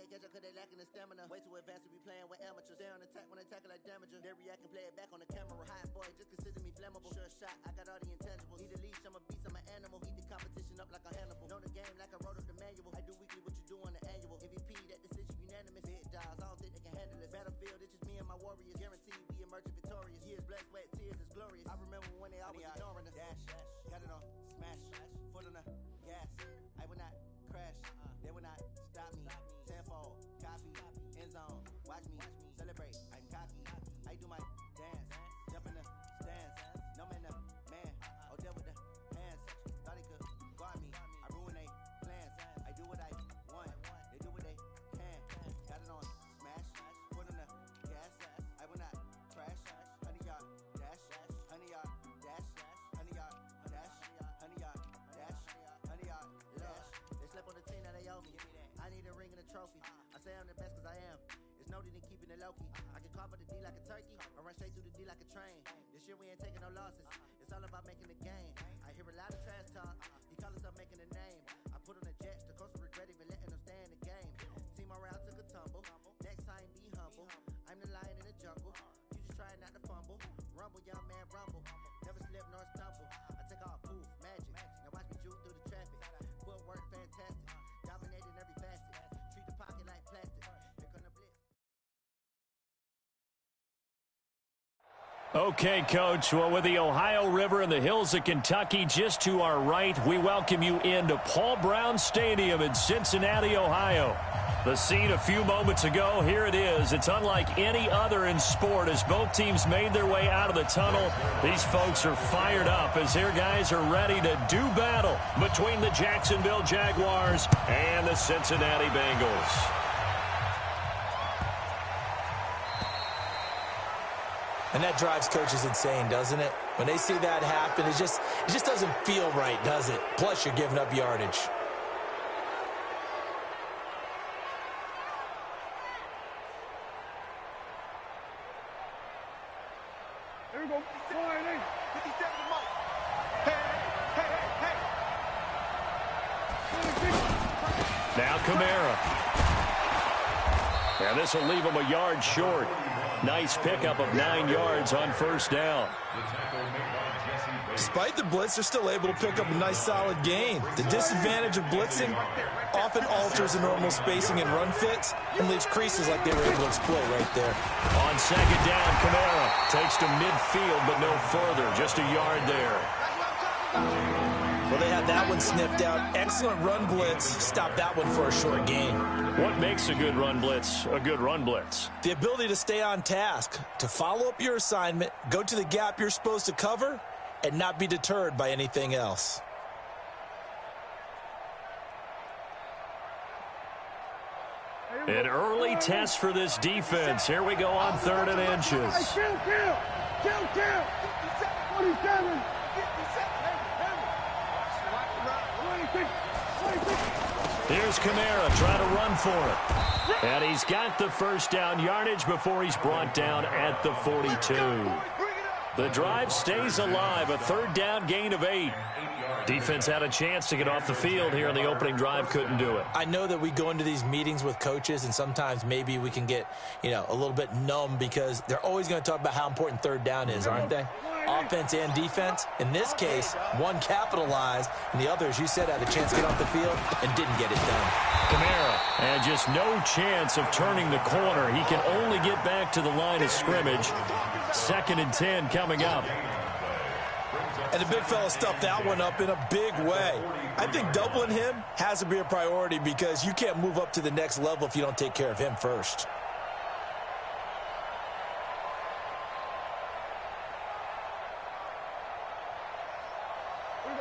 can't catch up cause they lacking the stamina. Way too advanced to be playing with amateurs. They on attack when they tackle like damager. They react and play it back on the camera. Hot boy, just consider me flammable. Sure shot, I got all the intangibles. Need a leash, I'm a beast, I'm an animal. Eat the competition up like a Hannibal. Know the game like I wrote up the manual. I do weekly what you do on the annual. MVP, that decision unanimous. Big dogs, I don't think they can handle it. Battlefield, it's just me and my warriors. Guaranteed we emerge victorious. Years, blood, sweat, tears, it's glorious. I remember when they always ignoring us. Dash, got it on, smash, foot on the gas. I will not crash, they will not stop me. Tenfold, copy, end zone, watch me celebrate. I'm cocky, I do my dance, jump in the stands. No man, the man, oh deal with the hands. Thought they could guard me, I ruin they plans. I do what I want, they do what they can. Got it on, smash, foot on the gas. I will not crash, 100-yard dash, 100-yard dash, 100-yard dash, 100-yard dash, 100-yard dash. They slept on the team, now they owe me. I need a ring and a trophy. I say I'm the best cause I am. It's noted in keeping it low-key. I can carve up the D like a turkey, or run straight through the D like a train. This year we ain't taking no losses. It's all about making the game. I hear a lot of trash talk. He call himself making a name. I put on the Jets, the coach will regret even letting them stay in the game. Team around took a tumble. Next time be humble. I'm the lion in the jungle. You just trying not to fumble. Rumble, young man, rumble. Never slip nor stumble. I take off, poof, magic. Now watch me juke through the traffic. Footwork fantastic. Dominating every facet. Treat the pocket like plastic. Here come the blitz. Okay, Coach. Well, with the Ohio River and the hills of Kentucky just to our right, we welcome you into Paul Brown Stadium in Cincinnati, Ohio. The scene a few moments ago, here it is. It's unlike any other in sport as both teams made their way out of the tunnel. These folks are fired up as their guys are ready to do battle between the Jacksonville Jaguars and the Cincinnati Bengals. And that drives coaches insane, doesn't it? When they see that happen, it just doesn't feel right, does it? Plus, you're giving up yardage. Here we go. 4-8. 57 to Mike. Hey. Now Kamara. And this will leave him a yard short. Nice pickup of 9 yards on first down. Despite the blitz, they're still able to pick up a nice solid gain. The disadvantage of blitzing often alters the normal spacing and run fits and leaves creases like they were able to exploit right there. On second down, Kamara takes to midfield but no further. Just a yard there. Well, they had that one sniffed out. Excellent run blitz. Stop that one for a short gain. What makes a good run blitz a good run blitz? The ability to stay on task, to follow up your assignment, go to the gap you're supposed to cover, and not be deterred by anything else. An early test for this defense. Here we go on 3rd and inches. Kill. 27. Here's Kamara trying to run for it. And he's got the first down yardage before he's brought down at the 42. The drive stays alive, a 3rd down gain of 8. Defense had a chance to get off the field here in the opening drive, couldn't do it. I know that we go into these meetings with coaches, and sometimes maybe we can get, a little bit numb because they're always going to talk about how important 3rd down is, aren't they? Offense and defense. In this case, one capitalized, and the other, as you said, had a chance to get off the field and didn't get it done. Kamara, and just no chance of turning the corner. He can only get back to the line of scrimmage. 2nd and 10 coming up. And the big fella stuffed that one up in a big way. I think doubling him has to be a priority because you can't move up to the next level if you don't take care of him first.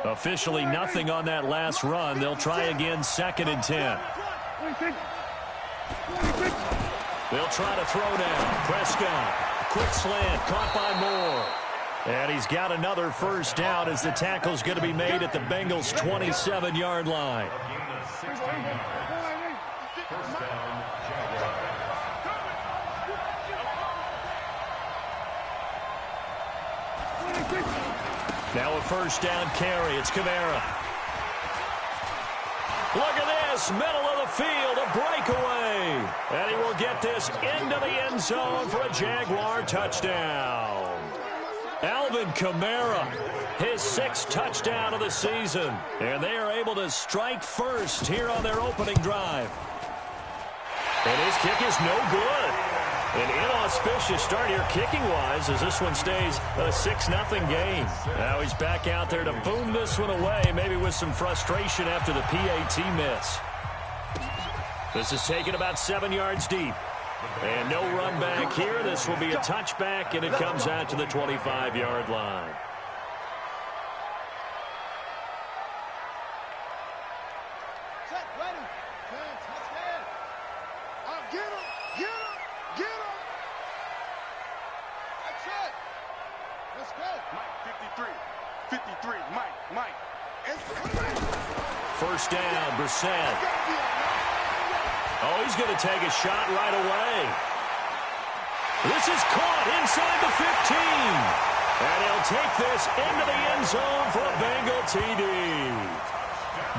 Officially nothing on that last run. They'll try again 2nd and 10. They'll try to throw down. Prescott. Quick slant. Caught by Moore. And he's got another first down as the tackle's going to be made at the Bengals' 27-yard line. Now a first down carry. It's Kamara. Look at across middle of the field, a breakaway. And he will get this into the end zone for a Jaguar touchdown. Alvin Kamara, his 6th touchdown of the season. And they are able to strike first here on their opening drive. And his kick is no good. An inauspicious start here kicking-wise as this one stays a 6-0 game. Now he's back out there to boom this one away, maybe with some frustration after the PAT miss. This is taken about 7 yards deep. And no run back here. This will be a touchback, and it comes out to the 25-yard line. First down, Brissett. Oh, he's going to take a shot right away. This is caught inside the 15. And he'll take this into the end zone for a Bengal TD.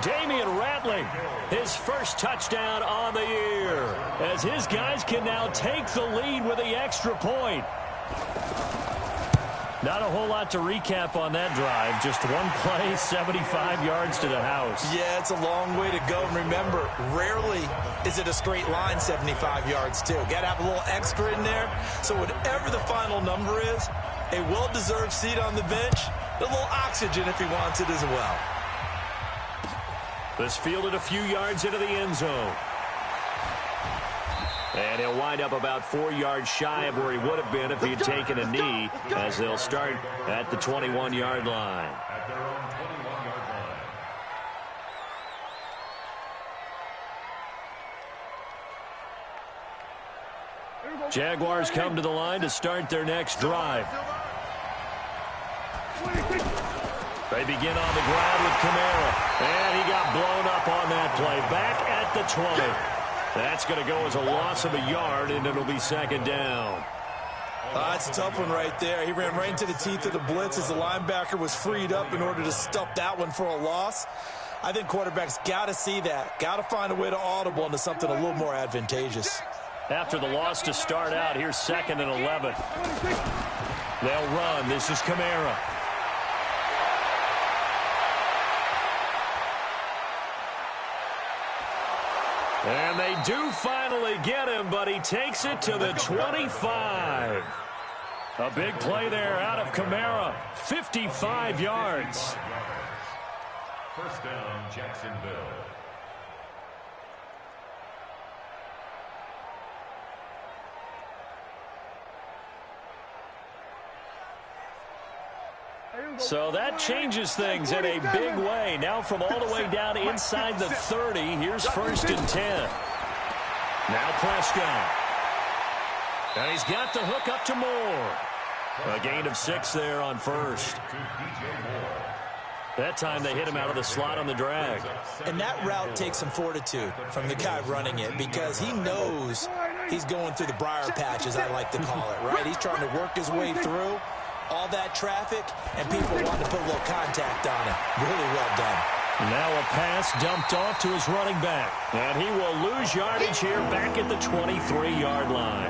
Damian Rattling, his first touchdown on the year, as his guys can now take the lead with the extra point. Not a whole lot to recap on that drive. Just one play, 75 yards to the house. Yeah, it's a long way to go. And remember, rarely is it a straight line 75 yards, too. Got to have a little extra in there. So whatever the final number is, a well-deserved seat on the bench, a little oxygen if he wants it as well. This fielded a few yards into the end zone. And he'll wind up about 4 yards shy of where he would have been if he had taken a knee, as they'll start at the 21-yard line. At their own 21-yard line. Jaguars come to the line to start their next drive. They begin on the ground with Kamara. And he got blown up on that play. Back at the 20. That's going to go as a loss of a yard, and it'll be second down. That's a tough one right there. He ran right into the teeth of the blitz as the linebacker was freed up in order to stop that one for a loss. I think quarterbacks got to see that. Got to find a way to audible into something a little more advantageous. After the loss to start out, here's 2nd and 11. They'll run. This is Kamara. And they do finally get him, but he takes it to the 25. A big play there out of Kamara. 55 yards. First down, Jacksonville. So that changes things in a big way. Now from all the way down inside the 30, here's 1st and 10. Now Prescott. And he's got the hook up to Moore. A gain of 6 there on first. That time they hit him out of the slot on the drag. And that route takes some fortitude from the guy running it, because he knows he's going through the briar patch, as I like to call it, right? He's trying to work his way through all that traffic, and people want to put a little contact on it. Really well done. Now a pass dumped off to his running back. And he will lose yardage here back at the 23-yard line.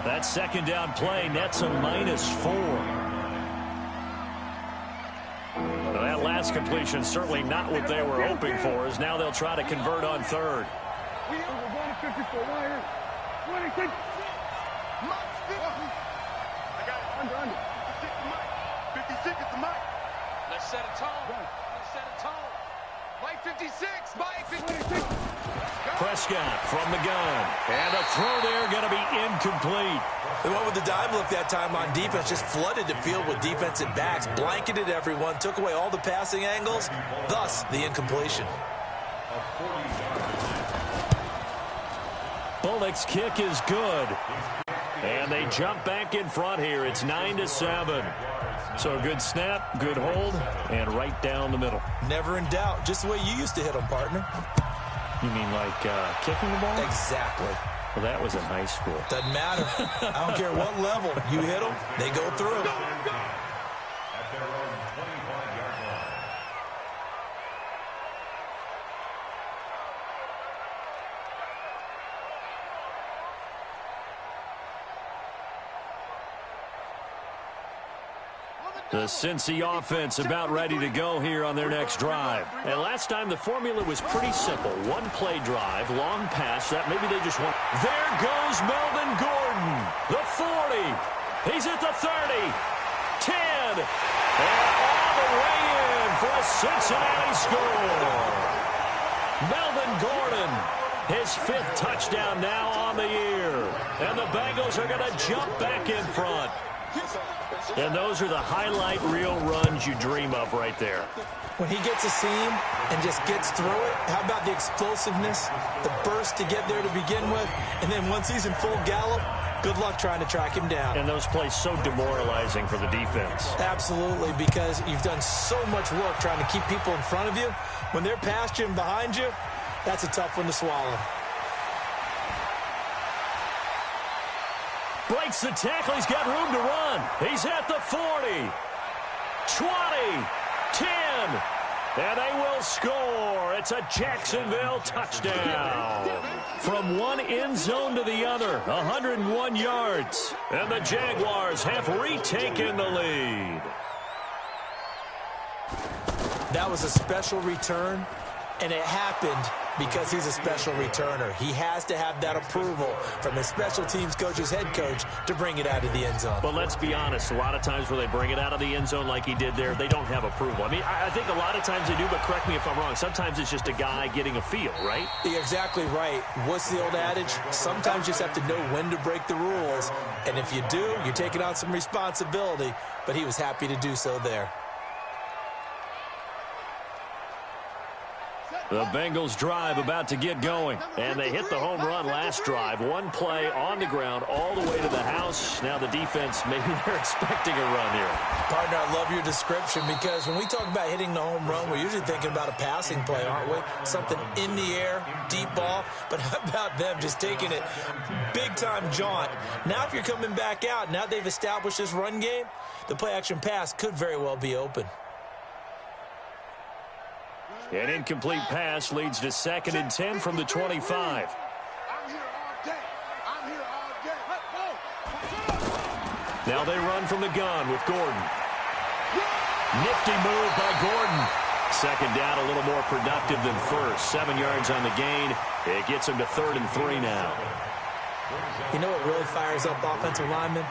That second down play nets a -4. Well, that last completion certainly not what they were hoping for, as now they'll try to convert on 3rd. We're going to 54 right here. 26. Under. 56 is the mic. Let's set a tone. Let's set a tone. Mike 56. Mike 56. Prescott from the gun. And a throw there going to be incomplete. They went with the dive look that time on defense, just flooded the field with defensive backs, blanketed everyone, took away all the passing angles, thus the incompletion. Bullock's kick is good. And they jump back in front here. It's 9-7. So a good snap, good hold, and right down the middle. Never in doubt. Just the way you used to hit them, partner. You mean like kicking the ball? Exactly. Well, that was in high school. Doesn't matter. I don't care what level. You hit them, they go through. At their own 25-yard line. The Cincy offense about ready to go here on their next drive. And last time the formula was pretty simple. One play drive, long pass. That maybe they just want. There goes Melvin Gordon. The 40. He's at the 30. 10. And all the way in for a Cincinnati score. Melvin Gordon, his 5th touchdown now on the year. And the Bengals are going to jump back in front. And those are the highlight reel runs you dream of right there. When he gets a seam and just gets through it, how about the explosiveness, the burst to get there to begin with, and then once he's in full gallop, good luck trying to track him down. And those plays so demoralizing for the defense. Absolutely, because you've done so much work trying to keep people in front of you. When they're past you and behind you, that's a tough one to swallow. Breaks the tackle. He's got room to run. He's at the 40, 20, 10, and they will score. It's a Jacksonville touchdown. From one end zone to the other, 101 yards. And the Jaguars have retaken the lead. That was a special return, and it happened because he's a special returner. He has to have that approval from his special teams coach's head coach to bring it out of the end zone. But let's be honest, a lot of times where they bring it out of the end zone like he did there, they don't have approval. I mean, I think a lot of times they do, but correct me if I'm wrong. Sometimes it's just a guy getting a feel, right? You're exactly right. What's the old adage? Sometimes you just have to know when to break the rules. And if you do, you're taking on some responsibility. But he was happy to do so there. The Bengals drive about to get going. And they hit the home run last drive. One play on the ground all the way to the house. Now the defense, maybe they're expecting a run here. Partner, I love your description because when we talk about hitting the home run, we're usually thinking about a passing play, aren't we? Something in the air, deep ball. But how about them just taking it big-time jaunt? Now if you're coming back out, now they've established this run game, the play-action pass could very well be open. An incomplete pass leads to 2nd and 10 from the 25. I'm here all day. I'm here all day. Now they run from the gun with Gordon. Nifty move by Gordon. 2nd down, a little more productive than first. 7 yards on the gain. It gets him to 3rd and 3 now. You know what really fires up offensive linemen?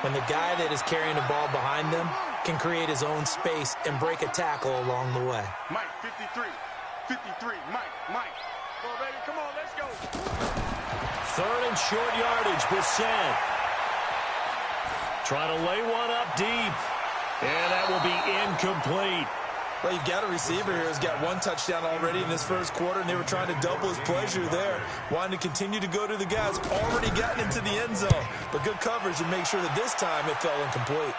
When the guy that is carrying the ball behind them can create his own space and break a tackle along the way. Mike, 53. 53. Mike. Come on, baby. Come on, let's go. 3rd and short yardage. Brissett trying to lay one up deep. And that will be incomplete. Well, you've got a receiver here who's got 1 touchdown already in this first quarter, and they were trying to double his pleasure there. Wanting to continue to go to the guys already gotten into the end zone. But good coverage to make sure that this time it fell incomplete.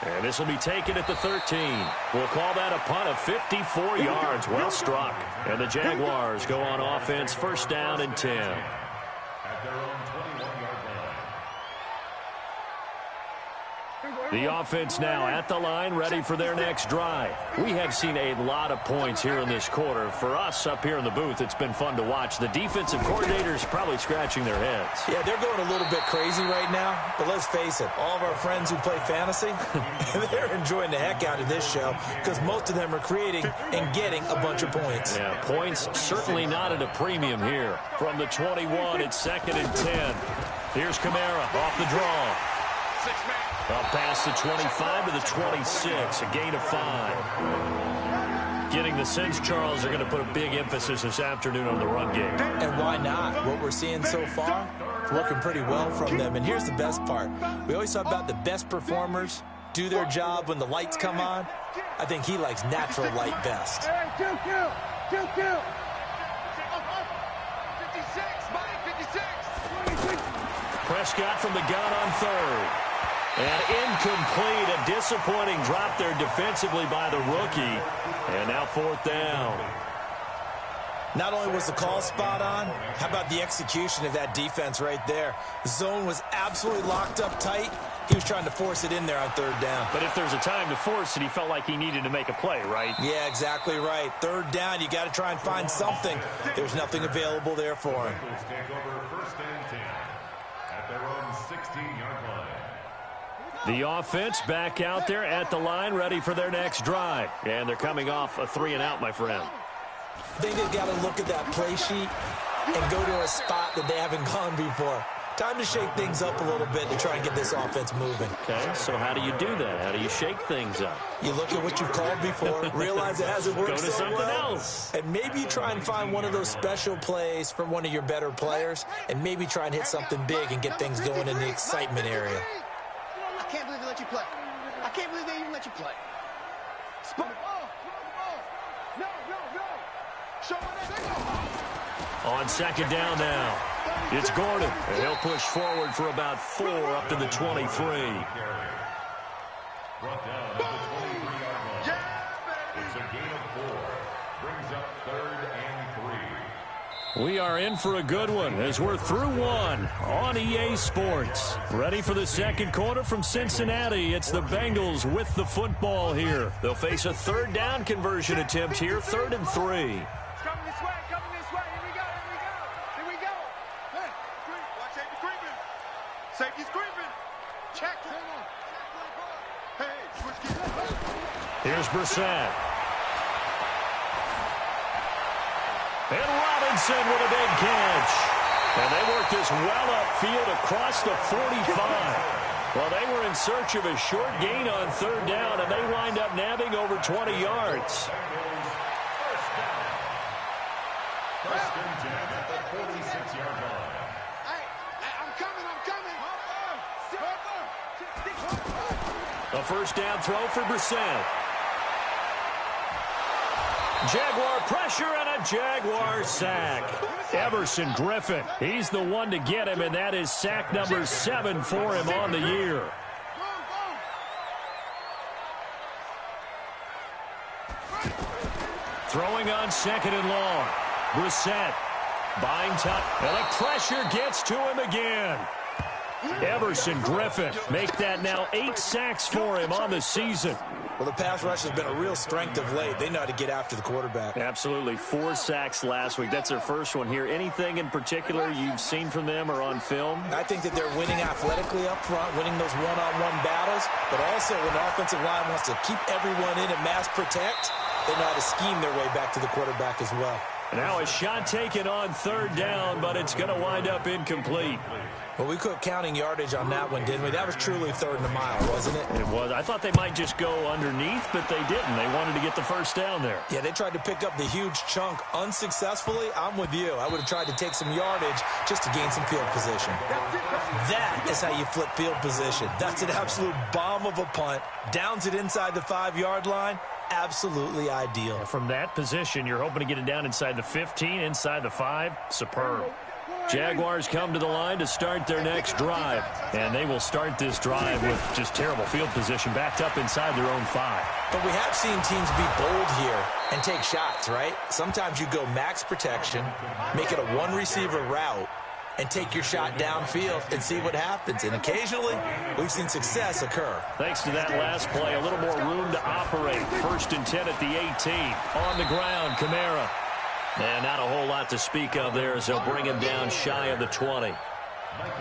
And this will be taken at the 13. We'll call that a punt of 54 yards. Well struck. And the Jaguars go on offense, 1st down and 10. At their own 21-yard line. The offense now at the line, ready for their next drive. We have seen a lot of points here in this quarter. For us up here in the booth, it's been fun to watch. The defensive coordinators probably scratching their heads. Yeah, they're going a little bit crazy right now, but let's face it, all of our friends who play fantasy, they're enjoying the heck out of this show because most of them are creating and getting a bunch of points. Yeah, points certainly not at a premium here. From the 21, it's 2nd and 10. Here's Kamara off the draw. Up past the 25 to the 26, a gain of 5. Getting the sense, Charles, are going to put a big emphasis this afternoon on the run game. And why not? What we're seeing so far, it's working pretty well from them. And here's the best part. We always talk about the best performers do their job when the lights come on. I think he likes natural light best. Hey, two kill. 56, Mike, 56. Prescott from the gun on 3rd. And incomplete, a disappointing drop there defensively by the rookie. And now 4th down. Not only was the call spot on, how about the execution of that defense right there? The zone was absolutely locked up tight. He was trying to force it in there on 3rd down. But if there's a time to force it, he felt like he needed to make a play, right? Yeah, exactly right. 3rd down, you got to try and find something. There's nothing available there for him. Bengals take over 1st and 10 at their own 16-yard line. The offense back out there at the line, ready for their next drive. And they're coming off a 3-and-out, my friend. I think they've got to look at that play sheet and go to a spot that they haven't gone before. Time to shake things up a little bit to try and get this offense moving. Okay, so how do you do that? How do you shake things up? You look at what you've called before, realize it hasn't worked Go to so something well, else. and maybe you try and find one of those special plays from one of your better players, and maybe try and hit something big and get things going in the excitement area. I can't believe they let you play. I can't believe they even let you play. On second down now, it's Gordon. And he'll push forward for about 4 up to the 23. Brought down at the 23-yard line. It's a gain of 4. Brings up 3rd and 3. We are in for a good one as we're through one on EA Sports. Ready for the second quarter from Cincinnati. It's the Bengals with the football here. They'll face a 3rd down conversion attempt here, 3rd and 3. Coming this way, here we go. Hey, watch safety creeping. Safety's creeping. Check it. Hey, switch gears. Here's Brissett. And Robinson with a big catch. And they work this well upfield across the 45. Well, they were in search of a short gain on 3rd down, and they wind up nabbing over 20 yards. First and 10 at the 46-yard line. Hey, I'm coming. A first down throw for Brissett. Jaguar pressure and a Jaguar sack. Everson Griffin, he's the one to get him, and that is sack number 7 for him on the year. Throwing on 2nd and long. Brissett buying time, and the pressure gets to him again. Everson Griffin make that now 8 sacks for him on the season. Well, the pass rush has been a real strength of late. They know how to get after the quarterback. Absolutely. 4 sacks last week. That's their first one here. Anything in particular you've seen from them or on film? I think that they're winning athletically up front, winning those one-on-one battles, but also when the offensive line wants to keep everyone in and mass protect, they know how to scheme their way back to the quarterback as well. Now a shot taken on 3rd down, but it's going to wind up incomplete. Well, we quit counting yardage on that one, didn't we? That was truly 3rd and a mile, wasn't it? It was. I thought they might just go underneath, but they didn't. They wanted to get the first down there. Yeah, they tried to pick up the huge chunk unsuccessfully. I'm with you. I would have tried to take some yardage just to gain some field position. That is how you flip field position. That's an absolute bomb of a punt. Downs it inside the 5-yard line. Absolutely ideal. From that position, you're hoping to get it down inside the 15, inside the 5. Superb. Jaguars come to the line to start their next drive. And they will start this drive with just terrible field position backed up inside their own 5. But we have seen teams be bold here and take shots, right? Sometimes you go max protection, make it a 1-receiver route, and take your shot downfield and see what happens. And occasionally, we've seen success occur. Thanks to that last play, a little more room to operate. 1st and 10 at the 18. On the ground, Kamara. And not a whole lot to speak of there as they'll bring him down shy of the 20.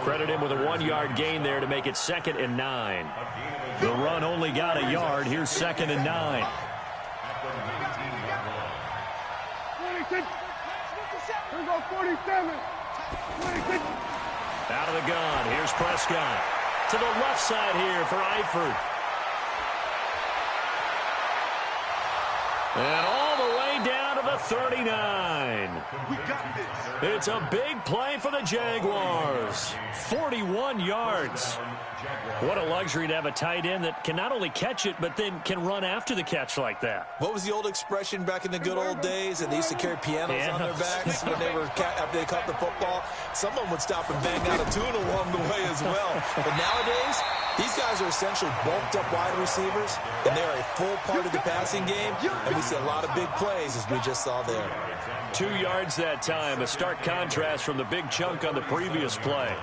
Credit him with a 1-yard gain there to make it 2nd and 9. The run only got a yard. Here's 2nd and 9. Out of the gun. Here's Prescott. To the left side here for Eifert. And all the way down to the 39. We got this. It's a big play for the Jaguars. 41 yards. What a luxury to have a tight end that can not only catch it, but then can run after the catch like that. What was the old expression back in the good old days? And they used to carry pianos on their backs when they were after they caught the football. Someone would stop and bang out a tune along the way as well. But nowadays, these guys are essentially bulked up wide receivers, and they're a full part of the passing game. And we see a lot of big plays as we just saw there. 2 yards that time, a stark contrast from the big chunk on the previous play.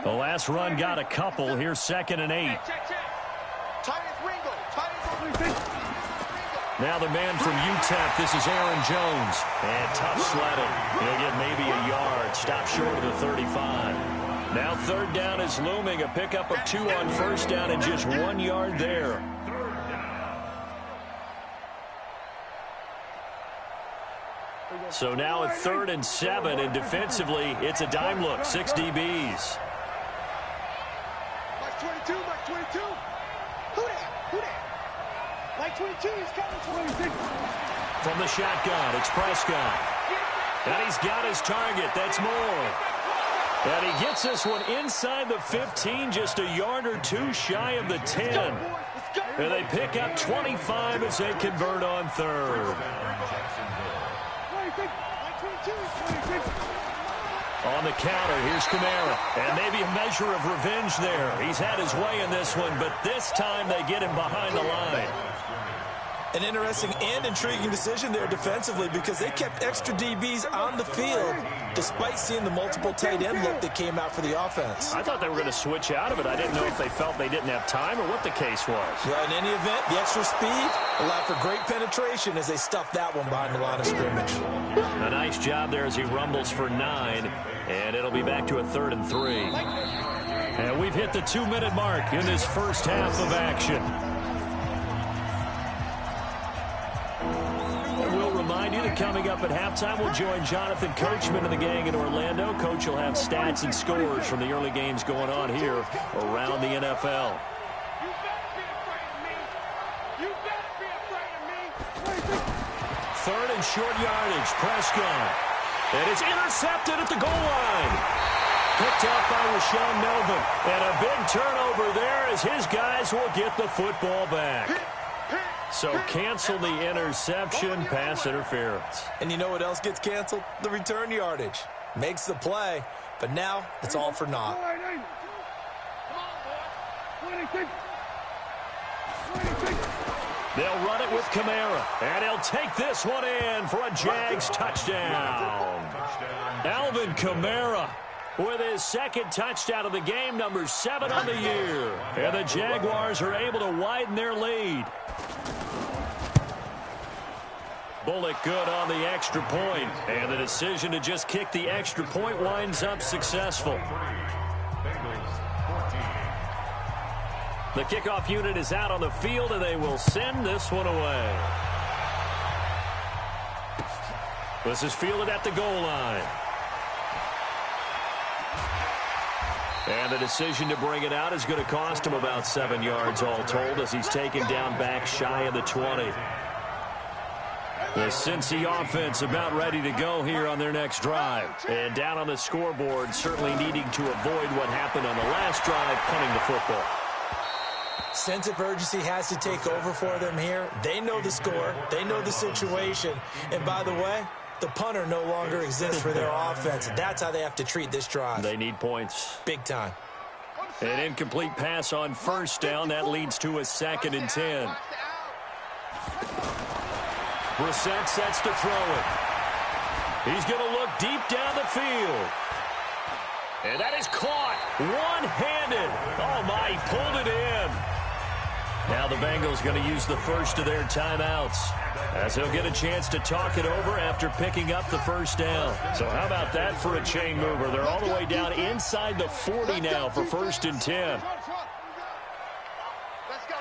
The last run got a couple. Here's 2nd and 8. Now the man from UTEP, this is Aaron Jones. And tough sledding. He'll get maybe a yard. Stop short of the 35. Now third down is looming. A pickup of 2 on first down and just 1 yard there. So now at 3rd and 7, and defensively, it's a dime look. 6 DBs. Mike 22, Mike 22. Who that? Mike 22, he's coming 26. From the shotgun, it's Prescott. And he's got his target. That's Moore. And he gets this one inside the 15, just a yard or 2 shy of the 10. And they pick up 25 as they convert on 3rd. On the counter, here's Kamara. And maybe a measure of revenge there. He's had his way in this one, but this time they get him behind the line. An interesting and intriguing decision there defensively because they kept extra DBs on the field despite seeing the multiple tight end look that came out for the offense. I thought they were going to switch out of it. I didn't know if they felt they didn't have time or what the case was. Well, in any event, the extra speed allowed for great penetration as they stuffed that one behind the line of scrimmage. A nice job there as he rumbles for 9, and it'll be back to a 3rd and 3. And we've hit the 2-minute mark in this first half of action. Remind you that coming up at halftime, we'll join Jonathan Coachman and the gang in Orlando. Coach will have stats and scores from the early games going on here around the NFL. You better be afraid of me. You better be afraid of me. 3rd and short yardage, Prescott. And it's intercepted at the goal line. Picked up by Rashawn Melvin. And a big turnover there as his guys will get the football back. So cancel the interception, pass interference. And you know what else gets canceled? The return yardage. Makes the play, but now it's all for naught. They'll run it with Kamara, and he'll take this one in for a Jags touchdown. Alvin Kamara with his 2nd touchdown of the game, number 7 on the year. And the Jaguars are able to widen their lead. Bullock good on the extra point, and the decision to just kick the extra point winds up successful. The kickoff unit is out on the field, and they will send this one away. This is fielded at the goal line. And the decision to bring it out is going to cost him about 7 yards all told as he's taken down back shy of the 20. The Cincy offense about ready to go here on their next drive. And down on the scoreboard, certainly needing to avoid what happened on the last drive, punting the football. Sense of urgency has to take over for them here. They know the score. They know the situation. And by the way, the punter no longer exists for their offense. That's how they have to treat this drive. They need points. Big time. An incomplete pass on first down. That leads to a 2nd and 10. Brissett sets to throw it. He's going to look deep down the field. And that is caught one-handed. Oh, my, he pulled it in. Now the Bengals going to use the first of their timeouts as they'll get a chance to talk it over after picking up the first down. So how about that for a chain mover? They're all the way down inside the 40 now for 1st and 10. Let's go.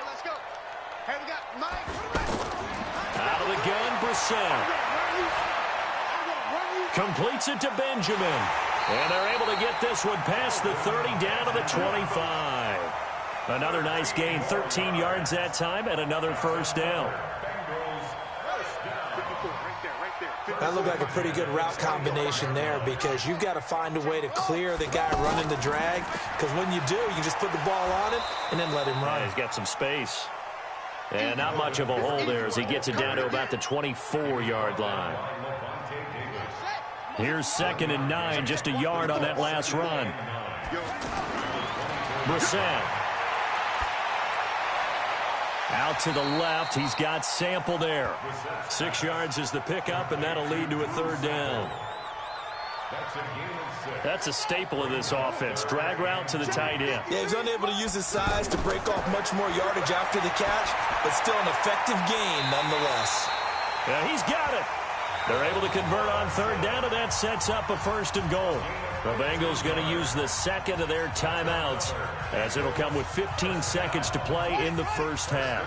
Hey, we got Mike. Out of the gun, Brissett. Completes it to Benjamin. And they're able to get this one past the 30 down to the 25. Another nice gain, 13 yards that time, and another first down. That looked like a pretty good route combination there because you've got to find a way to clear the guy running the drag because when you do, you just put the ball on him and then let him run. Yeah, he's got some space. And not much of a hole there as he gets it down to about the 24-yard line. Here's 2nd and 9, just a yard on that last run. Brissett. Out to the left. He's got Sample there. 6 yards is the pickup, and that'll lead to a 3rd down. That's a gain of 6. That's a staple of this offense. Drag route to the tight end. Yeah, he was unable to use his size to break off much more yardage after the catch, but still an effective gain nonetheless. Yeah, he's got it. They're able to convert on third down, and that sets up a 1st and goal. The Bengals going to use the second of their timeouts, as it'll come with 15 seconds to play in the first half.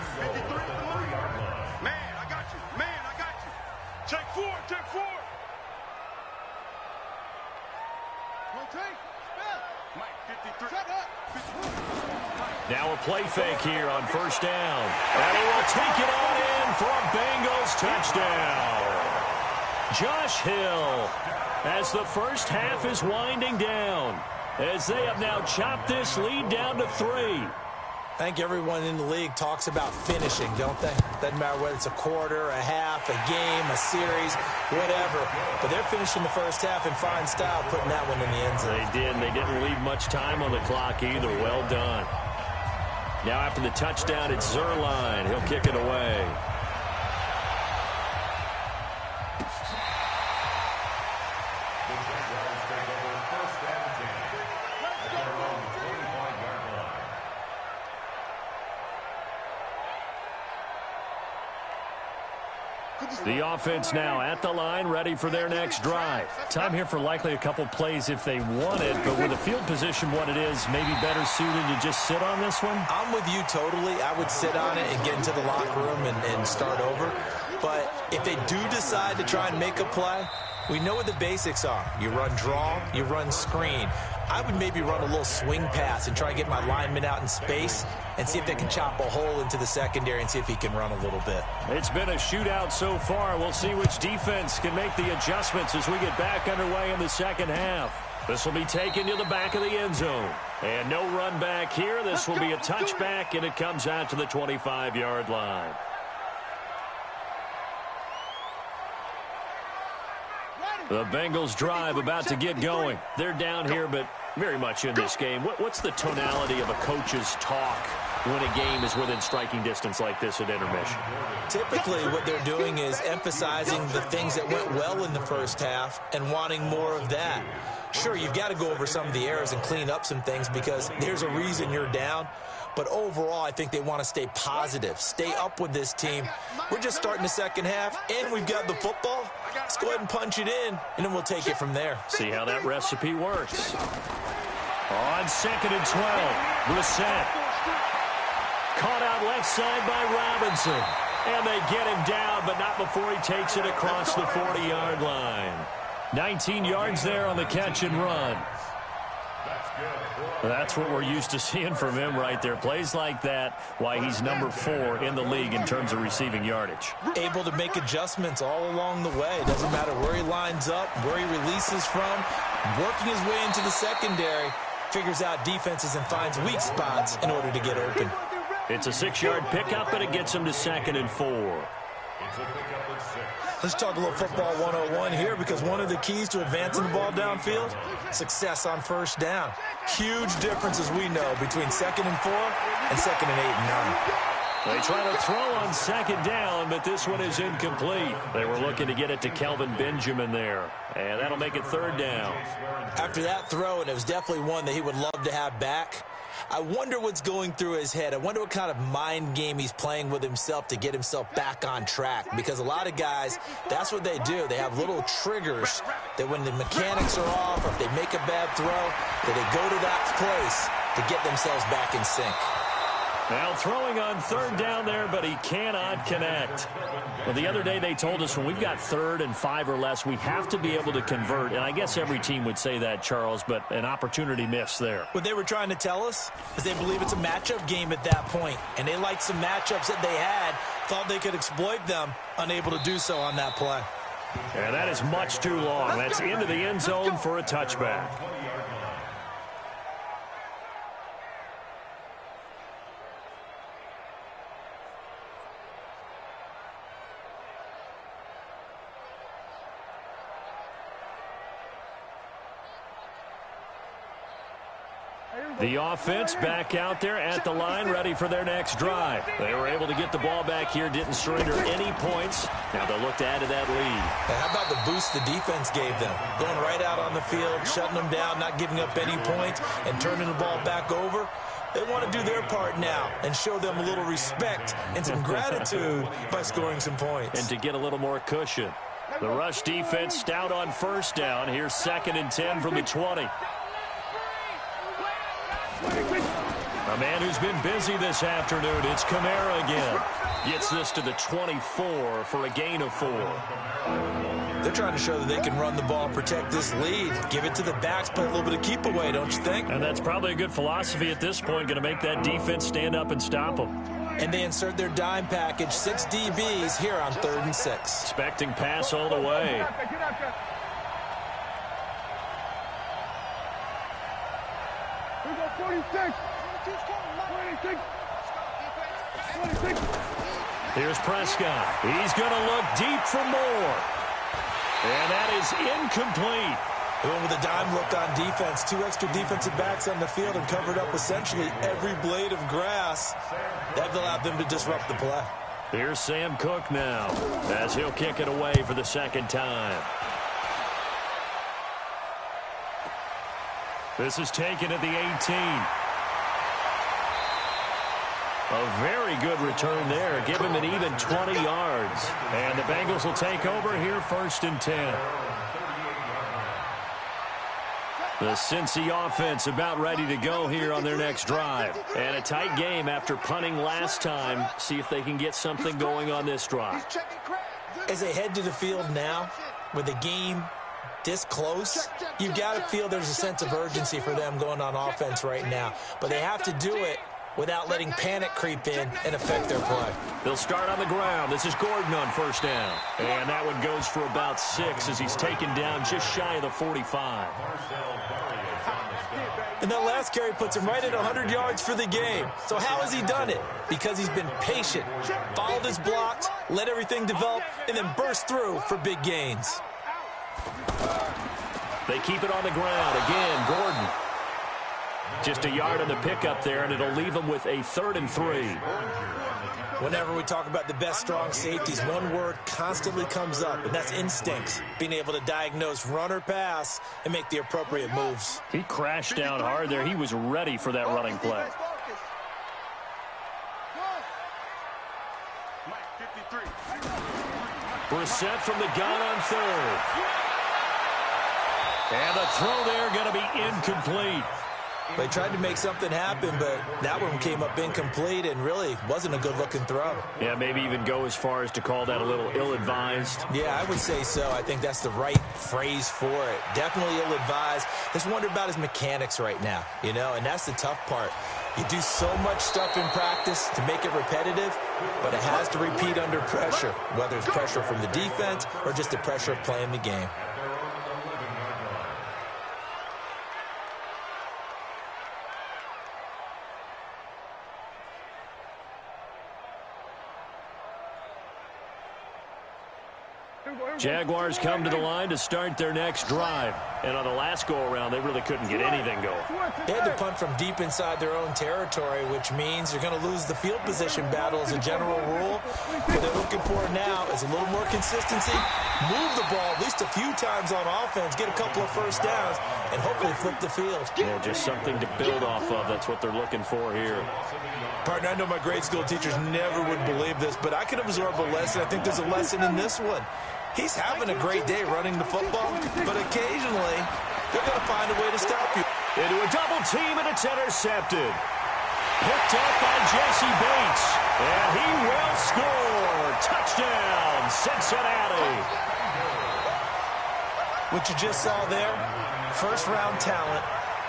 Man, I got you. Man, I got you. Check 4, check 4. Mike, 53. Shut up. Now a play fake here on 1st down. And he will take it on in for a Bengals touchdown. Josh Hill, as the first half is winding down, as they have now chopped this lead down to 3. I think everyone in the league talks about finishing, don't they? Doesn't matter whether it's a quarter, a half, a game, a series, whatever. But they're finishing the first half in fine style, putting that one in the end zone. They did. They didn't leave much time on the clock either. Well done. Now after the touchdown, it's Zerline. He'll kick it away. The offense now at the line, ready for their next drive. Time here for likely a couple plays if they want it, but with the field position what it is, maybe better suited to just sit on this one? I'm with you totally. I would sit on it and get into the locker room and start over. But if they do decide to try and make a play, we know what the basics are. You run draw, you run screen. I would maybe run a little swing pass and try and get my lineman out in space and see if they can chop a hole into the secondary and see if he can run a little bit. It's been a shootout so far. We'll see which defense can make the adjustments as we get back underway in the second half. This will be taken to the back of the end zone. And no run back here. This will be a touchback, and it comes out to the 25-yard line. The Bengals drive about to get going. They're down here, but very much in this game. What's the tonality of a coach's talk when a game is within striking distance like this at intermission? Typically, what they're doing is emphasizing the things that went well in the first half and wanting more of that. Sure, you've got to go over some of the errors and clean up some things because there's a reason you're down. But overall, I think they want to stay positive, stay up with this team. We're just starting the second half, and we've got the football. Let's go ahead and punch it in, and then we'll take it from there. See how that recipe works. On 2nd and 12, Brissett. Caught out left side by Robinson. And they get him down, but not before he takes it across the 40-yard line. 19 yards there on the catch and run. That's what we're used to seeing from him right there. Plays like that, why he's number 4 in the league in terms of receiving yardage. Able to make adjustments all along the way. Doesn't matter where he lines up, where he releases from. Working his way into the secondary, figures out defenses and finds weak spots in order to get open. It's a 6-yard pickup, and it gets him to 2nd and 4. Let's talk a little football 101 here because one of the keys to advancing the ball downfield, success on first down. Huge difference, as we know, between 2nd and 4 and 2nd and 8 and 9. They try to throw on 2nd down, but this one is incomplete. They were looking to get it to Kelvin Benjamin there, and that'll make it 3rd down. After that throw, and it was definitely one that he would love to have back, I wonder what's going through his head. I wonder what kind of mind game he's playing with himself to get himself back on track. Because a lot of guys, that's what they do. They have little triggers that when the mechanics are off or if they make a bad throw, that they go to that place to get themselves back in sync. Now throwing on 3rd down there, but he cannot connect. Well, the other day they told us when we've got 3rd and 5 or less, we have to be able to convert. And I guess every team would say that, Charles, but an opportunity missed there. What they were trying to tell us is they believe it's a matchup game at that point. And they liked some matchups that they had, thought they could exploit them, unable to do so on that play. And that is much too long. That's into the end zone for a touchback. Are you The offense back out there at the line, ready for their next drive. They were able to get the ball back here, didn't surrender any points. Now they'll look to add to that lead. Hey, how about the boost the defense gave them? Going right out on the field, shutting them down, not giving up any points, and turning the ball back over. They want to do their part now and show them a little respect and some gratitude by scoring some points. And to get a little more cushion. The rush defense stout on first down. Here's 2nd and 10 from the 20. A man who's been busy this afternoon. It's Kamara again. Gets this to the 24 for a gain of 4. They're trying to show that they can run the ball, protect this lead, give it to the backs, play a little bit of keep away, don't you think? And that's probably a good philosophy at this point, going to make that defense stand up and stop them. And they insert their dime package, 6 DBs here on 3rd and 6. Expecting pass all the way. We go 46. 26. Here's Prescott. He's going to look deep for more. And that is incomplete. They went with a dime look on defense. 2 extra defensive backs on the field and covered up essentially every blade of grass. That allowed them to disrupt the play. Here's Sam Cook now as he'll kick it away for the 2nd time. This is taken at the 18. A very good return there. Give him an even 20 yards. And the Bengals will take over here 1st and 10. The Cincy offense about ready to go here on their next drive. And a tight game after punting last time. See if they can get something going on this drive. As they head to the field now, with the game this close, you've got to feel there's a sense of urgency for them going on offense right now. But they have to do it without letting panic creep in and affect their play. They'll start on the ground. This is Gordon on 1st down. And that one goes for about 6 as he's taken down just shy of the 45. And that last carry puts him right at 100 yards for the game. So how has he done it? Because he's been patient, followed his blocks, let everything develop, and then burst through for big gains. They keep it on the ground. Again, Gordon. Just a yard on the pickup there, and it'll leave them with a 3rd and 3. Whenever we talk about the best strong safeties, one word constantly comes up, and that's instincts. Being able to diagnose run or pass and make the appropriate moves. He crashed down hard there. He was ready for that running play. Brissett from the gun on 3rd. And the throw there going to be incomplete. They tried to make something happen, but that one came up incomplete and really wasn't a good-looking throw. Yeah, maybe even go as far as to call that a little ill-advised. Yeah, I would say so. I think that's the right phrase for it. Definitely ill-advised. Just wonder about his mechanics right now, you know, and that's the tough part. You do so much stuff in practice to make it repetitive, but it has to repeat under pressure, whether it's pressure from the defense or just the pressure of playing the game. Jaguars come to the line to start their next drive. And on the last go-around, they really couldn't get anything going. They had to punt from deep inside their own territory, which means you're going to lose the field position battle as a general rule. What they're looking for now is a little more consistency, move the ball at least a few times on offense, get a couple of first downs, and hopefully flip the field. Yeah, just something to build off of. That's what they're looking for here. Partner, I know my grade school teachers never would believe this, but I can absorb a lesson. I think there's a lesson in this one. He's having a great day running the football, but occasionally they're going to find a way to stop you. Into a double team, and it's intercepted. Picked up by Jesse Bates, and he will score. Touchdown, Cincinnati. What you just saw there, first-round talent.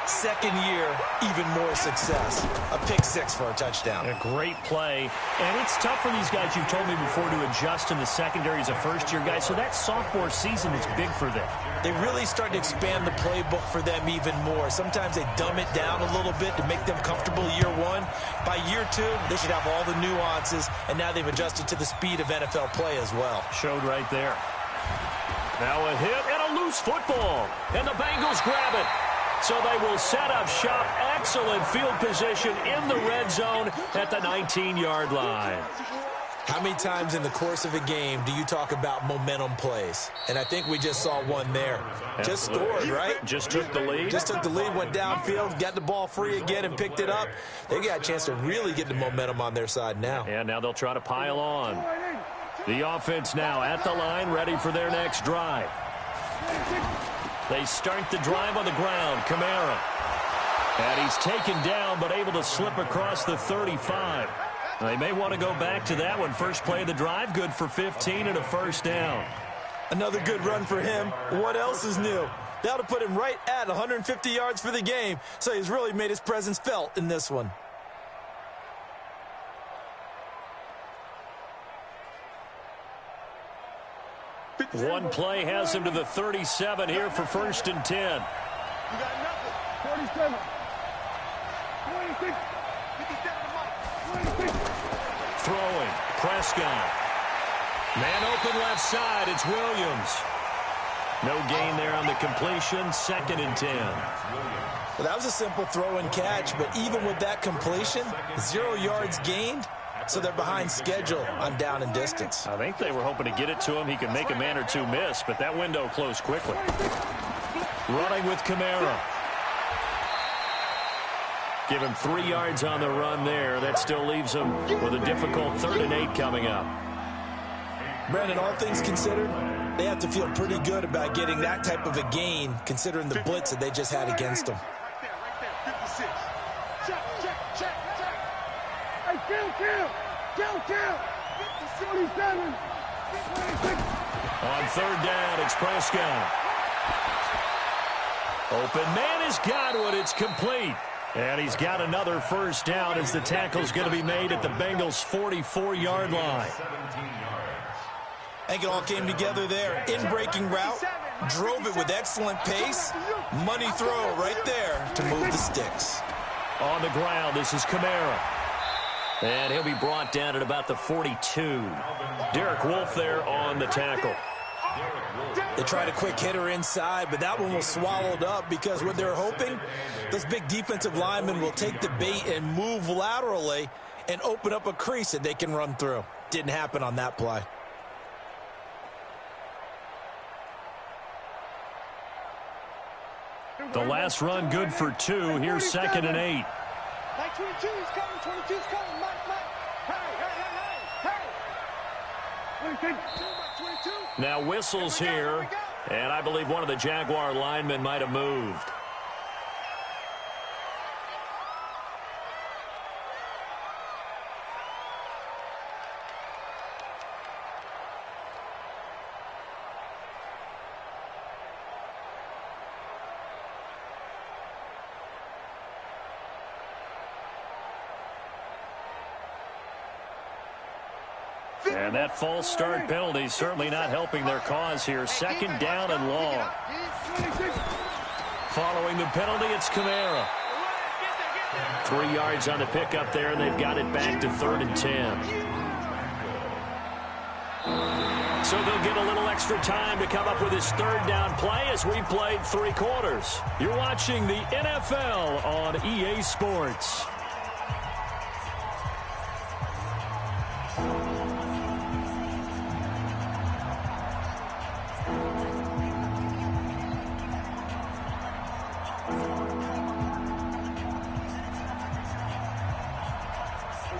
Second year, even more success. A pick six for a touchdown. A great play. And it's tough for these guys, you've told me before, to adjust in the secondary as a first-year guy. So that sophomore season is big for them. They really start to expand the playbook for them even more. Sometimes they dumb it down a little bit to make them comfortable year one. By year two, they should have all the nuances, and now they've adjusted to the speed of NFL play as well. Showed right there. Now a hit and a loose football. And the Bengals grab it. So they will set up shop excellent field position in the red zone at the 19-yard line. How many times in the course of a game do you talk about momentum plays? And I think we just saw one there. Just scored, right? Just took the lead. Just took the lead, went downfield, got the ball free again and picked it up. They got a chance to really get the momentum on their side now. And now they'll try to pile on. The offense now at the line, ready for their next drive. They start the drive on the ground. Kamara. And he's taken down, but able to slip across the 35. They may want to go back to that one. First play of the drive, good for 15 and a first down. Another good run for him. What else is new? That'll put him right at 150 yards for the game, so he's really made his presence felt in this one. One play has him to the 37 here for first and 10. You got nothing. 47. 26. 57 to Mike. 26. Throwing. Prescott. Man open left side. It's Williams. No gain there on the completion. Second and 10. Well, that was a simple throw and catch, but even with that completion, 0 yards gained, so they're behind schedule on down and distance. I think they were hoping to get it to him. He could make a man or two miss, but that window closed quickly. Running with Kamara. Give him 3 yards on the run there. That still leaves him with a difficult 3rd and 8 coming up. Brandon, all things considered, they have to feel pretty good about getting that type of a gain, considering the blitz that they just had against them. Right there, 56. Check. Hey, kill. 47. 26. On 3rd down, it's Prescott. Open man has got one. It's complete. And he's got another first down as the tackle's going to be made at the Bengals' 44-yard line. I think it all came together there. In-breaking route, drove it with excellent pace. Money throw right there to move the sticks. On the ground, this is Kamara. And he'll be brought down at about the 42. Derek Wolfe there on the tackle. They tried a quick hitter inside, but that one was swallowed up because what they're hoping, those big defensive linemen will take the bait and move laterally and open up a crease that they can run through. Didn't happen on that play. The last run good for 2. Here's 2nd and 8. Mike 22 is coming. 22's coming. Mike. Hey. 22. Now whistles here, and I believe one of the Jaguar linemen might have moved. And that false start penalty is certainly not helping their cause here. 2nd down and long. Following the penalty, it's Kamara. 3 yards on the pickup there, and they've got it back to 3rd and 10. So they'll get a little extra time to come up with his 3rd down play as we played 3 quarters. You're watching the NFL on EA Sports.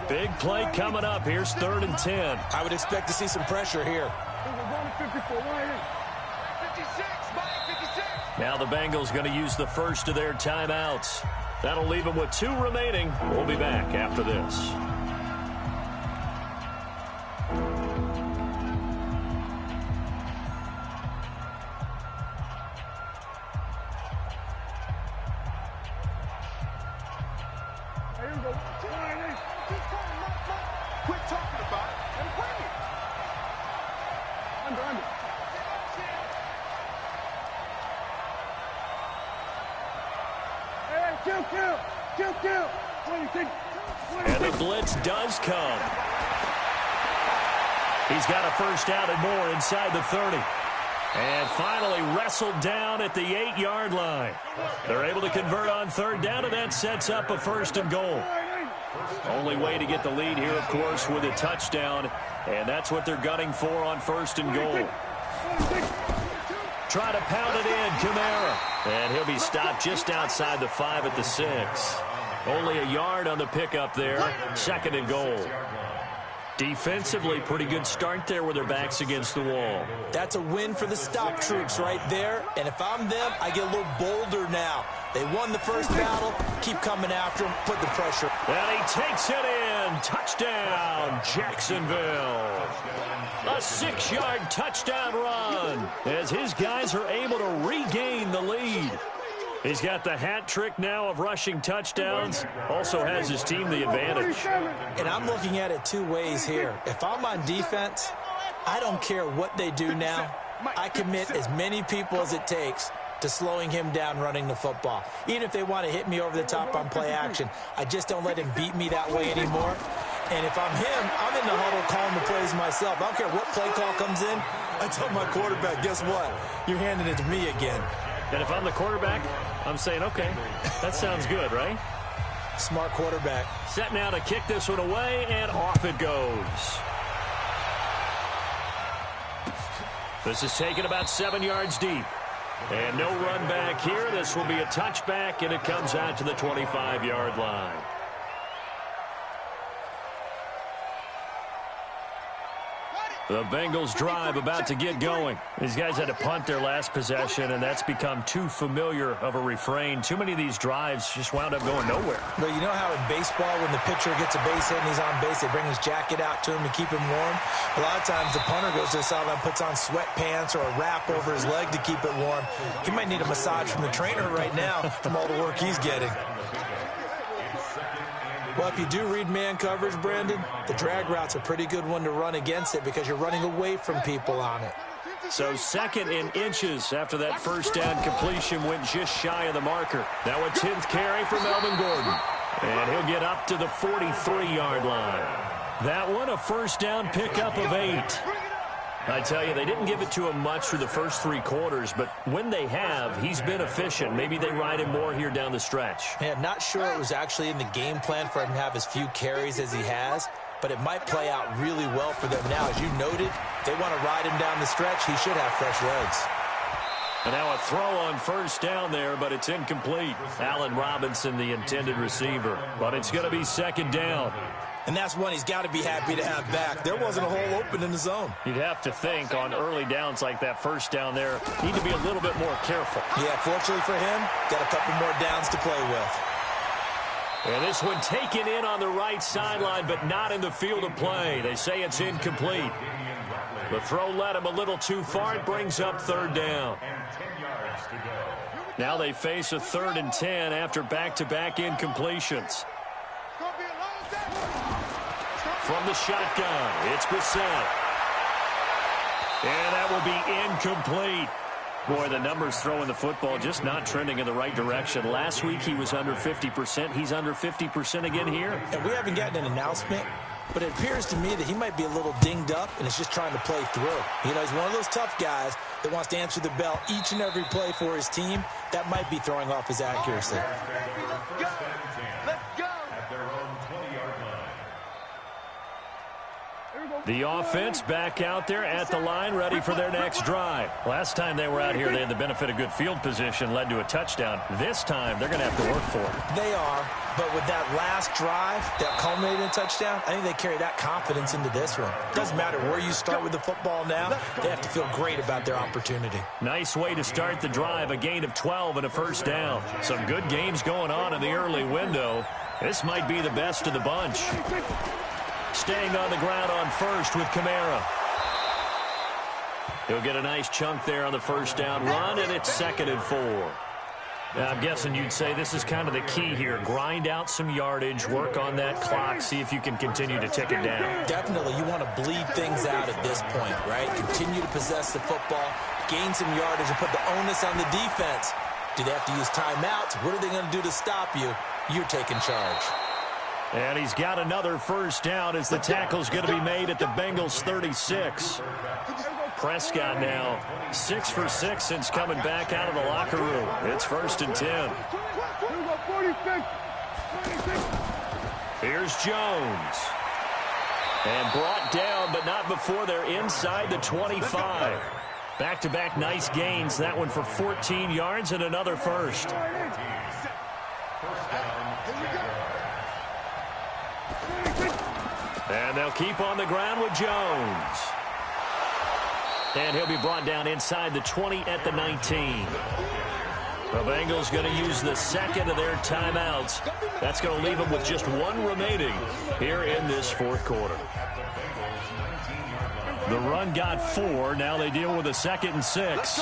Big play coming up. Here's 3rd and 10. I would expect to see some pressure here. Now the Bengals going to use the first of their timeouts. That'll leave them with 2 remaining. We'll be back after this. Quit talking about it and play it. Under. Hey, kill. 26. And the blitz does come. He's got a first down and more inside the 30. And finally wrestled down at the 8-yard line. They're able to convert on third down, and that sets up a 1st and goal. Only way to get the lead here, of course, with a touchdown, and that's what they're gunning for on 1st and goal. Try to pound it in, Kamara. And he'll be stopped just outside the 5 at the 6. Only a yard on the pickup there. 2nd and goal. Defensively, pretty good start there with their backs against the wall. That's a win for the stop troops right there. And if I'm them, I get a little bolder now. They won the first battle. Keep coming after them. Put the pressure. And he takes it in. Touchdown, Jacksonville. A 6-yard touchdown run as his guys are able to regain the lead. He's got the hat trick now of rushing touchdowns. Also has his team the advantage. And I'm looking at it 2 ways here. If I'm on defense, I don't care what they do now. I commit as many people as it takes to slowing him down running the football. Even if they want to hit me over the top on play action, I just don't let him beat me that way anymore. And if I'm him, I'm in the huddle calling the plays myself. I don't care what play call comes in. I tell my quarterback, guess what? You're handing it to me again. And if I'm the quarterback, I'm saying, okay, that sounds good, right? Smart quarterback. Set now to kick this one away, and off it goes. This is taken about 7 yards deep. And no run back here. This will be a touchback, and it comes out to the 25-yard line. The Bengals drive about to get going. These guys had to punt their last possession, and that's become too familiar of a refrain. Too many of these drives just wound up going nowhere. But you know how in baseball, when the pitcher gets a base hit and he's on base, they bring his jacket out to him to keep him warm? A lot of times the punter goes to the sideline, puts on sweatpants or a wrap over his leg to keep it warm. He might need a massage from the trainer right now from all the work he's getting. Well, if you do read man coverage, Brandon, the drag route's a pretty good one to run against it because you're running away from people on it. So 2nd and inches after that first down completion went just shy of the marker. Now a 10th carry for Melvin Gordon. And he'll get up to the 43-yard line. That one a first down pickup of 8. I tell you, they didn't give it to him much through the first 3 quarters, but when they have, he's been efficient. Maybe they ride him more here down the stretch. Yeah, I'm not sure it was actually in the game plan for him to have as few carries as he has, but it might play out really well for them now. As you noted, if they want to ride him down the stretch, he should have fresh legs. And now a throw on first down there, but it's incomplete. Allen Robinson, the intended receiver, but it's going to be 2nd down. And that's one he's got to be happy to have back. There wasn't a hole open in the zone. You'd have to think on early downs like that first down there, need to be a little bit more careful. Yeah, fortunately for him, got a couple more downs to play with. And this one taken in on the right sideline, but not in the field of play. They say it's incomplete. The throw led him a little too far. It brings up 3rd down. Now they face a 3rd and 10 after back-to-back incompletions. From the shotgun, it's Brissett. And that will be incomplete. Boy, the numbers throwing the football just not trending in the right direction. Last week he was under 50%. He's under 50% again here. And we haven't gotten an announcement, but it appears to me that he might be a little dinged up and is just trying to play through. You know, he's one of those tough guys that wants to answer the bell each and every play for his team. That might be throwing off his accuracy. The offense back out there at the line, ready for their next drive. Last time they were out here, they had the benefit of good field position, led to a touchdown. This time, they're going to have to work for it. They are, but with that last drive that culminated in a touchdown, I think they carry that confidence into this one. Doesn't matter where you start with the football now, they have to feel great about their opportunity. Nice way to start the drive, a gain of 12 and a first down. Some good games going on in the early window. This might be the best of the bunch. Staying on the ground on first with Kamara. He'll get a nice chunk there on the first down run, and it's 2nd and 4. Now, I'm guessing you'd say this is kind of the key here. Grind out some yardage, work on that clock, see if you can continue to tick it down. Definitely, you want to bleed things out at this point, right? Continue to possess the football, gain some yardage, and put the onus on the defense. Do they have to use timeouts? What are they going to do to stop you? You're taking charge. And he's got another first down as the tackle's going to be made at the Bengals 36. Prescott now 6 for 6 since coming back out of the locker room. It's 1st and 10. Here's Jones. And brought down, but not before they're inside the 25. Back-to-back nice gains. That one for 14 yards and another first. And they'll keep on the ground with Jones. And he'll be brought down inside the 20 at the 19. The Bengals going to use the second of their timeouts. That's going to leave them with just one remaining here in this fourth quarter. The run got 4. Now they deal with a 2nd and 6.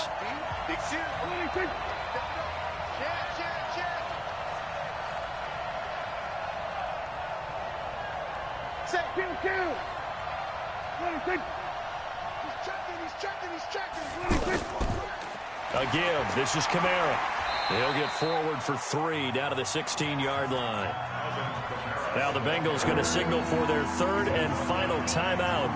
A give. This is Kamara. He'll get forward for 3 down to the 16-yard line. Now the Bengals going to signal for their 3rd and final timeout.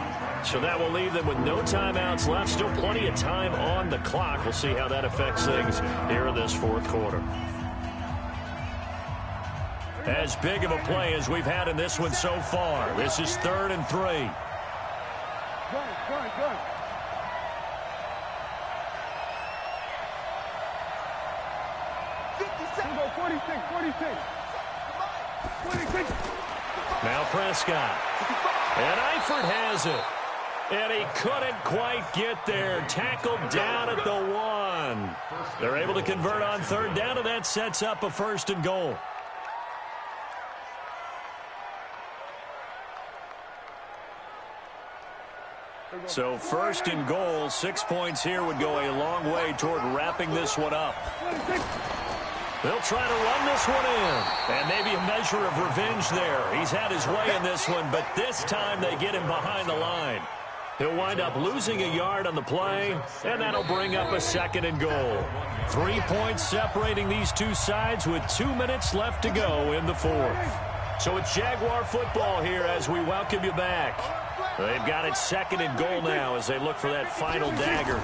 So that will leave them with no timeouts left. Still plenty of time on the clock. We'll see how that affects things here in this fourth quarter. As big of a play as we've had in this one so far. This is 3rd and 3. Go. 46. Now Prescott. And Eifert has it. And he couldn't quite get there. Tackled down at the 1. They're able to convert on 3rd down, and that sets up a 1st and goal. So 1st and goal, 6 points here would go a long way toward wrapping this one up. They'll try to run this one in. And maybe a measure of revenge there. He's had his way in this one, but this time they get him behind the line. He'll wind up losing a yard on the play, and that'll bring up a 2nd and goal. 3 points separating these two sides with 2 minutes left to go in the fourth. So it's Jaguar football here as we welcome you back. They've got it 2nd and goal now as they look for that final dagger.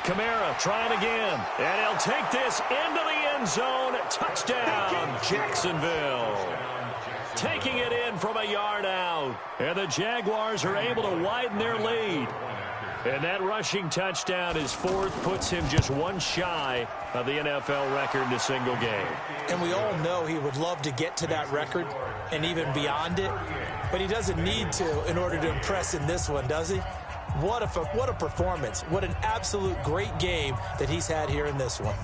Kamara trying again, and he'll take this into the end zone. Touchdown, Jacksonville. Taking it in from a yard out, and the Jaguars are able to widen their lead. And that rushing touchdown, his 4th, puts him just one shy of the NFL record in a single game. And we all know he would love to get to that record and even beyond it, but he doesn't need to in order to impress in this one, does he? What a performance. What an absolute great game that he's had here in this one.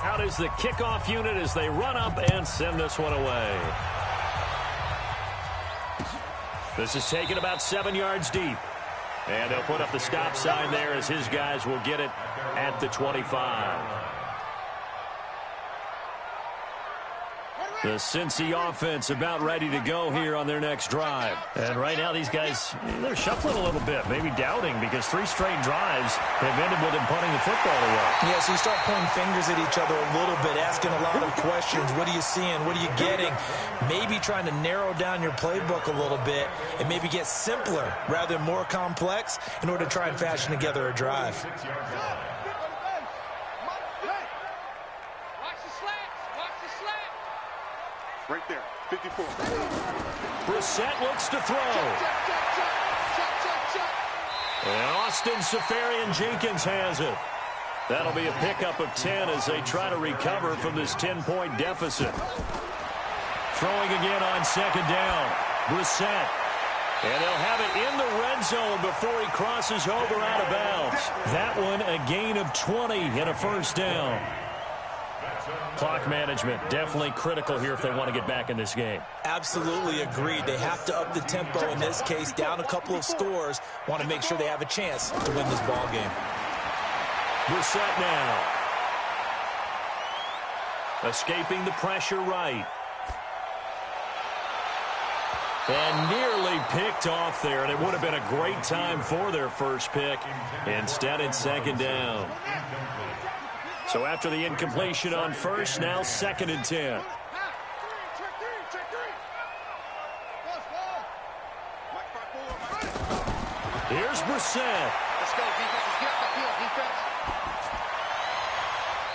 Out is the kickoff unit as they run up and send this one away. This is taken about 7 yards deep. And they'll put up the stop sign there as his guys will get it at the 25. The Cincy offense about ready to go here on their next drive. And right now these guys, they're shuffling a little bit, maybe doubting, because 3 straight drives have ended with them punting the football away. Yeah, so you start pointing fingers at each other a little bit, asking a lot of questions. What are you seeing? What are you getting? Maybe trying to narrow down your playbook a little bit and maybe get simpler rather than more complex in order to try and fashion together a drive. Right there, 54. Brissett looks to throw. And Austin Seferian-Jenkins has it. That'll be a pickup of 10 as they try to recover from this 10-point deficit. Throwing again on 2nd down. Brissett. And they'll have it in the red zone before he crosses over out of bounds. That one a gain of 20 and a 1st down. Clock management definitely critical here if they want to get back in this game. Absolutely agreed. They have to up the tempo in this case, down a couple of scores. Want to make sure they have a chance to win this ball game. Brissett now. Escaping the pressure right. And nearly picked off there, and it would have been a great time for their first pick. Instead, it's second down. So after the incompletion on first, now 2nd and 10. Here's Brissett. Let's go, defense. Let's get off the field, defense.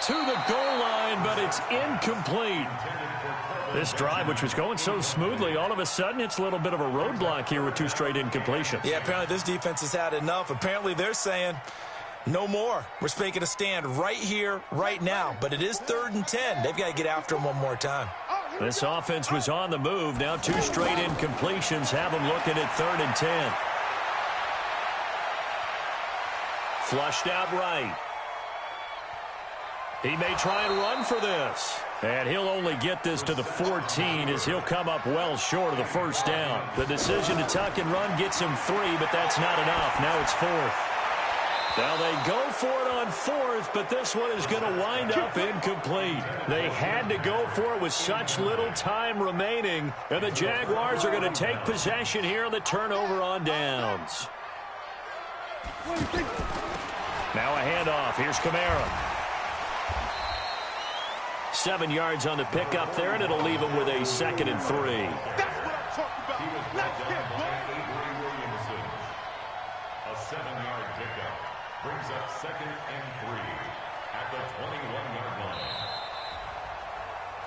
To the goal line, but it's incomplete. This drive, which was going so smoothly, all of a sudden it's a little bit of a roadblock here with 2 straight incompletions. Yeah, apparently this defense has had enough. Apparently they're saying no more. We're making a stand right here, right now. But it is 3rd and 10. They've got to get after him one more time. This offense was on the move. Now 2 straight incompletions have them looking at 3rd and 10. Flushed out right. He may try and run for this. And he'll only get this to the 14 as he'll come up well short of the first down. The decision to tuck and run gets him 3, but that's not enough. Now it's 4th. Now they go for it on 4th, but this one is going to wind up incomplete. They had to go for it with such little time remaining, and the Jaguars are going to take possession here on the turnover on downs. Now a handoff. Here's Kamara. 7 yards on the pickup there, and it'll leave him with a 2nd and 3. That's what I'm talking about. Let's get going. A 7-yard pickup brings up 2nd and 3 at the 21-yard line.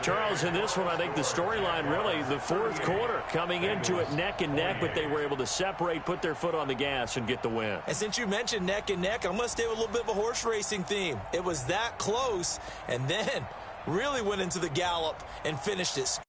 Charles, in this one, I think the storyline really, the 4th quarter, coming into it neck and neck, but they were able to separate, put their foot on the gas, and get the win. And since you mentioned neck and neck, I'm going to stay with a little bit of a horse racing theme. It was that close, and then really went into the gallop and finished it.